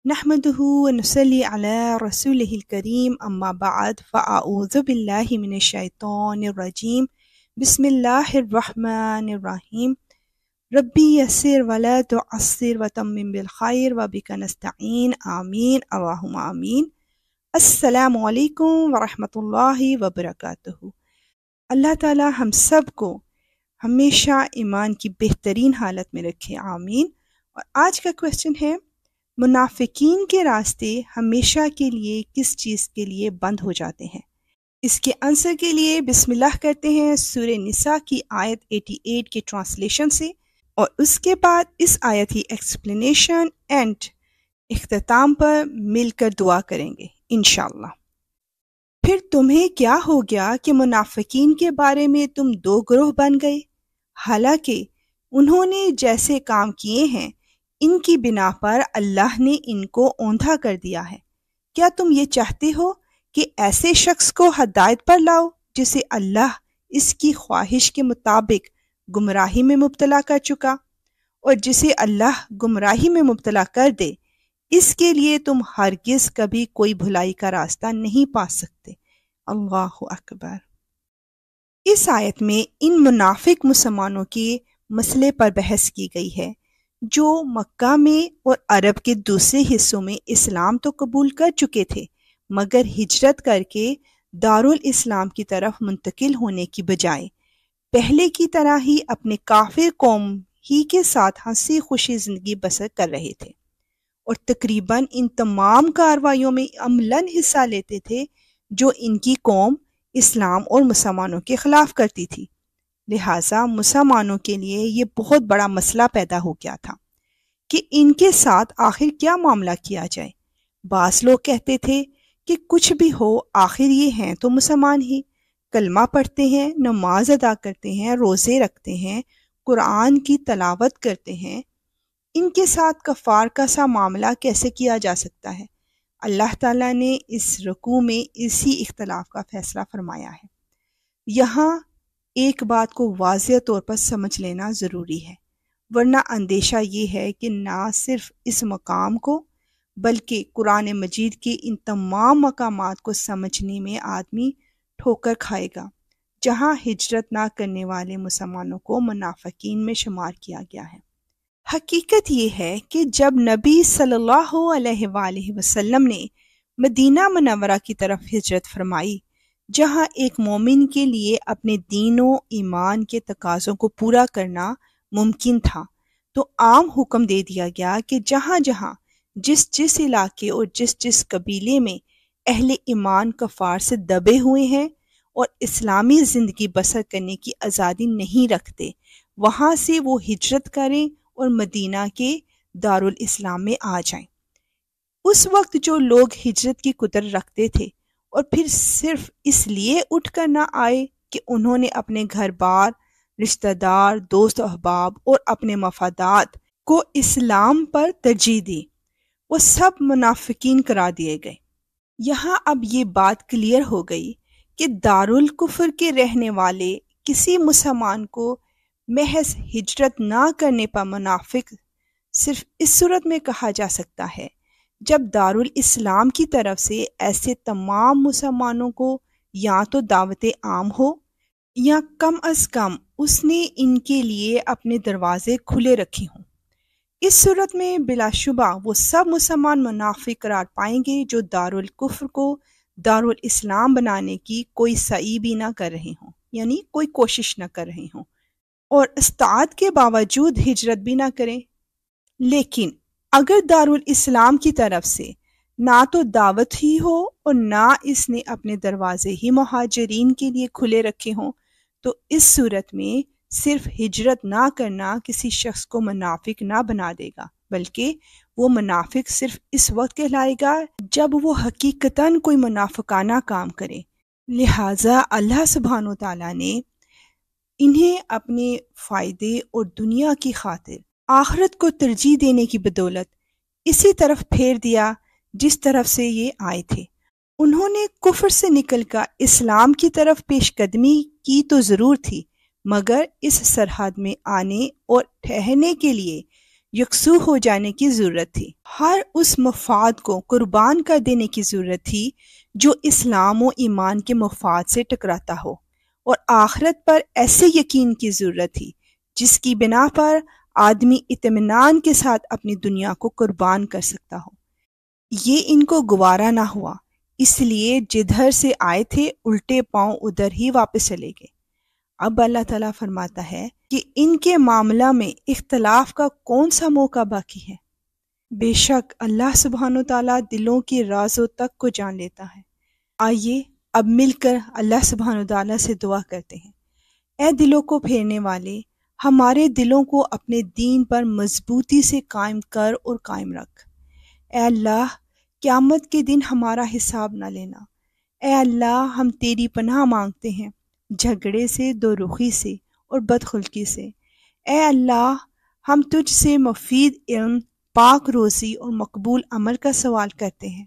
نحمده ونصلي على رسوله الكريم أما بعد فأعوذ بالله من الشيطان الرجيم بسم الله الرحمن الرحيم ربي يسر ولا تعسر وتمم بالخير وبك نستعين آمين اللهم آمين السلام علیکم ورحمۃ اللہ وبرکاتہ۔ اللہ تعالی ہم سب کو ہمیشہ ایمان کی بہترین حالت میں رکھے، آمین۔ اور آج کا کویسچن ہے، منافقین کے راستے ہمیشہ کے لیے کس چیز کے لیے بند ہو جاتے ہیں؟ اس کے آنسر کے لیے بسم اللہ کرتے ہیں سورہ نساء کی آیت 88 کے ٹرانسلیشن سے، اور اس کے بعد اس آیت کی ایکسپلینیشن اینڈ اختتام پر مل کر دعا کریں گے انشاءاللہ۔ پھر تمہیں کیا ہو گیا کہ منافقین کے بارے میں تم دو گروہ بن گئے، حالانکہ انہوں نے جیسے کام کیے ہیں ان کی بنا پر اللہ نے ان کو اوندھا کر دیا ہے۔ کیا تم یہ چاہتے ہو کہ ایسے شخص کو ہدایت پر لاؤ جسے اللہ اس کی خواہش کے مطابق گمراہی میں مبتلا کر چکا، اور جسے اللہ گمراہی میں مبتلا کر دے اس کے لیے تم ہرگز کبھی کوئی بھلائی کا راستہ نہیں پا سکتے۔ اللہ اکبر۔ اس آیت میں ان منافق مسلمانوں کے مسئلے پر بحث کی گئی ہے جو مکہ میں اور عرب کے دوسرے حصوں میں اسلام تو قبول کر چکے تھے، مگر ہجرت کر کے دارالاسلام کی طرف منتقل ہونے کی بجائے پہلے کی طرح ہی اپنے کافر قوم ہی کے ساتھ ہنسی خوشی زندگی بسر کر رہے تھے، اور تقریباً ان تمام کارروائیوں میں عملاً حصہ لیتے تھے جو ان کی قوم اسلام اور مسلمانوں کے خلاف کرتی تھی۔ لہٰذا مسلمانوں کے لیے یہ بہت بڑا مسئلہ پیدا ہو گیا تھا کہ ان کے ساتھ آخر کیا معاملہ کیا جائے۔ بعض لوگ کہتے تھے کہ کچھ بھی ہو آخر یہ ہیں تو مسلمان ہی، کلمہ پڑھتے ہیں، نماز ادا کرتے ہیں، روزے رکھتے ہیں، قرآن کی تلاوت کرتے ہیں، ان کے ساتھ کفار کا سا معاملہ کیسے کیا جا سکتا ہے؟ اللہ تعالیٰ نے اس رکوع میں اسی اختلاف کا فیصلہ فرمایا ہے۔ یہاں ایک بات کو واضح طور پر سمجھ لینا ضروری ہے، ورنہ اندیشہ یہ ہے کہ نہ صرف اس مقام کو بلکہ قرآن مجید کے ان تمام مقامات کو سمجھنے میں آدمی ٹھوکر کھائے گا جہاں ہجرت نہ کرنے والے مسلمانوں کو منافقین میں شمار کیا گیا ہے۔ حقیقت یہ ہے کہ جب نبی صلی اللہ علیہ وآلہ وسلم نے مدینہ منورہ کی طرف ہجرت فرمائی، جہاں ایک مومن کے لیے اپنے دین و ایمان کے تقاضوں کو پورا کرنا ممکن تھا، تو عام حکم دے دیا گیا کہ جہاں جہاں جس علاقے اور جس قبیلے میں اہل ایمان کفار سے دبے ہوئے ہیں اور اسلامی زندگی بسر کرنے کی آزادی نہیں رکھتے، وہاں سے وہ ہجرت کریں اور مدینہ کے دارالاسلام میں آ جائیں۔ اس وقت جو لوگ ہجرت کی قدرت رکھتے تھے اور پھر صرف اس لیے اٹھ کر نہ آئے کہ انہوں نے اپنے گھر بار، رشتہ دار، دوست و احباب اور اپنے مفادات کو اسلام پر ترجیح دی، وہ سب منافقین قرار دیے گئے۔ یہاں اب یہ بات کلیئر ہو گئی کہ دارالکفر کے رہنے والے کسی مسلمان کو محض ہجرت نہ کرنے پر منافق صرف اس صورت میں کہا جا سکتا ہے جب دارالاسلام کی طرف سے ایسے تمام مسلمانوں کو یا تو دعوت عام ہو یا کم از کم اس نے ان کے لیے اپنے دروازے کھلے رکھے ہوں۔ اس صورت میں بلا شبہ وہ سب مسلمان منافق قرار پائیں گے جو دارالکفر کو دارالاسلام بنانے کی کوئی سعی بھی نہ کر رہے ہوں، یعنی کوئی کوشش نہ کر رہے ہوں، اور استطاعت کے باوجود ہجرت بھی نہ کریں۔ لیکن اگر دارالاسلام کی طرف سے نہ تو دعوت ہی ہو اور نہ اس نے اپنے دروازے ہی مہاجرین کے لیے کھلے رکھے ہوں، تو اس صورت میں صرف ہجرت نہ کرنا کسی شخص کو منافق نہ بنا دے گا، بلکہ وہ منافق صرف اس وقت کہلائے گا جب وہ حقیقتاً کوئی منافقانہ کام کرے۔ لہٰذا اللہ سبحانہ و تعالیٰ نے انہیں اپنے فائدے اور دنیا کی خاطر آخرت کو ترجیح دینے کی بدولت اسی طرف پھیر دیا جس طرف سے یہ آئے تھے۔ انہوں نے کفر سے نکل کر اسلام کی طرف پیش قدمی کی تو ضرور تھی، مگر اس سرحد میں آنے اور ٹھہرنے کے لیے یکسو ہو جانے کی ضرورت تھی۔ ہر اس مفاد کو قربان کر دینے کی ضرورت تھی جو اسلام و ایمان کے مفاد سے ٹکراتا ہو، اور آخرت پر ایسے یقین کی ضرورت تھی جس کی بنا پر آدمی اطمینان کے ساتھ اپنی دنیا کو قربان کر سکتا ہو۔ یہ ان کو گوارا نہ ہوا، اس لیے جدھر سے آئے تھے الٹے پاؤں ادھر ہی واپس چلے گئے۔ اب اللہ تعالیٰ فرماتا ہے کہ ان کے معاملہ میں اختلاف کا کون سا موقع باقی ہے؟ بے شک اللہ سبحانہ و تعالیٰ دلوں کی راز و تک کو جان لیتا ہے۔ آئیے اب مل کر اللہ سبحانہ و تعالیٰ سے دعا کرتے ہیں۔ اے دلوں کو پھیرنے والے، ہمارے دلوں کو اپنے دین پر مضبوطی سے قائم کر اور قائم رکھ۔ اے اللہ، قیامت کے دن ہمارا حساب نہ لینا۔ اے اللہ، ہم تیری پناہ مانگتے ہیں جھگڑے سے، دو رخی سے اور بدخلقی سے۔ اے اللہ، ہم تجھ سے مفید علم، پاک روزی اور مقبول عمل کا سوال کرتے ہیں۔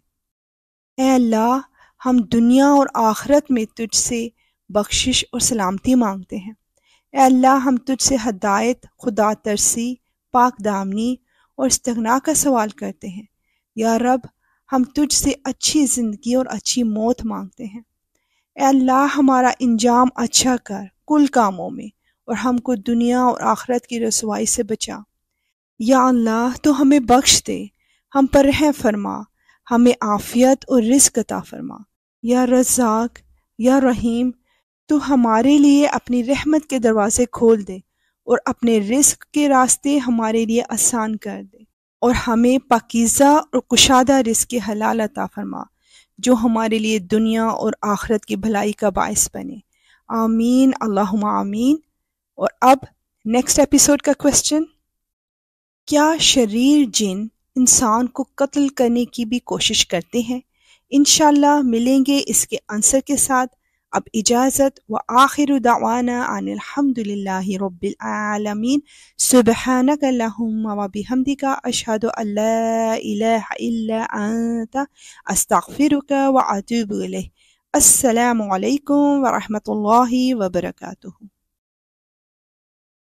اے اللہ، ہم دنیا اور آخرت میں تجھ سے بخشش اور سلامتی مانگتے ہیں۔ اے اللہ، ہم تجھ سے ہدایت، خدا ترسی، پاک دامنی اور استغنا کا سوال کرتے ہیں۔ یا رب، ہم تجھ سے اچھی زندگی اور اچھی موت مانگتے ہیں۔ اے اللہ، ہمارا انجام اچھا کر کل کاموں میں، اور ہم کو دنیا اور آخرت کی رسوائی سے بچا۔ یا اللہ، تو ہمیں بخش دے، ہم پر رحم فرما، ہمیں عافیت اور رزق عطا فرما۔ یا رزاق، یا رحیم، تو ہمارے لیے اپنی رحمت کے دروازے کھول دے اور اپنے رزق کے راستے ہمارے لیے آسان کر دے، اور ہمیں پاکیزہ اور کشادہ رزق حلال عطا فرما جو ہمارے لیے دنیا اور آخرت کی بھلائی کا باعث بنے۔ آمین، اللہم آمین۔ اور اب نیکسٹ ایپیسوڈ کا کوسچن: کیا شریر جن انسان کو قتل کرنے کی بھی کوشش کرتے ہیں؟ انشاءاللہ ملیں گے اس کے آنسر کے ساتھ۔ اب اجازت، وآخر دعوانا ان الحمدللہ رب العالمین۔ سبحانک اللہم وبحمدک، اشہد ان لا الہ الا انت، استغفرک واتوب الیک۔ السلام علیکم ورحمۃ اللہ وبرکاتہ۔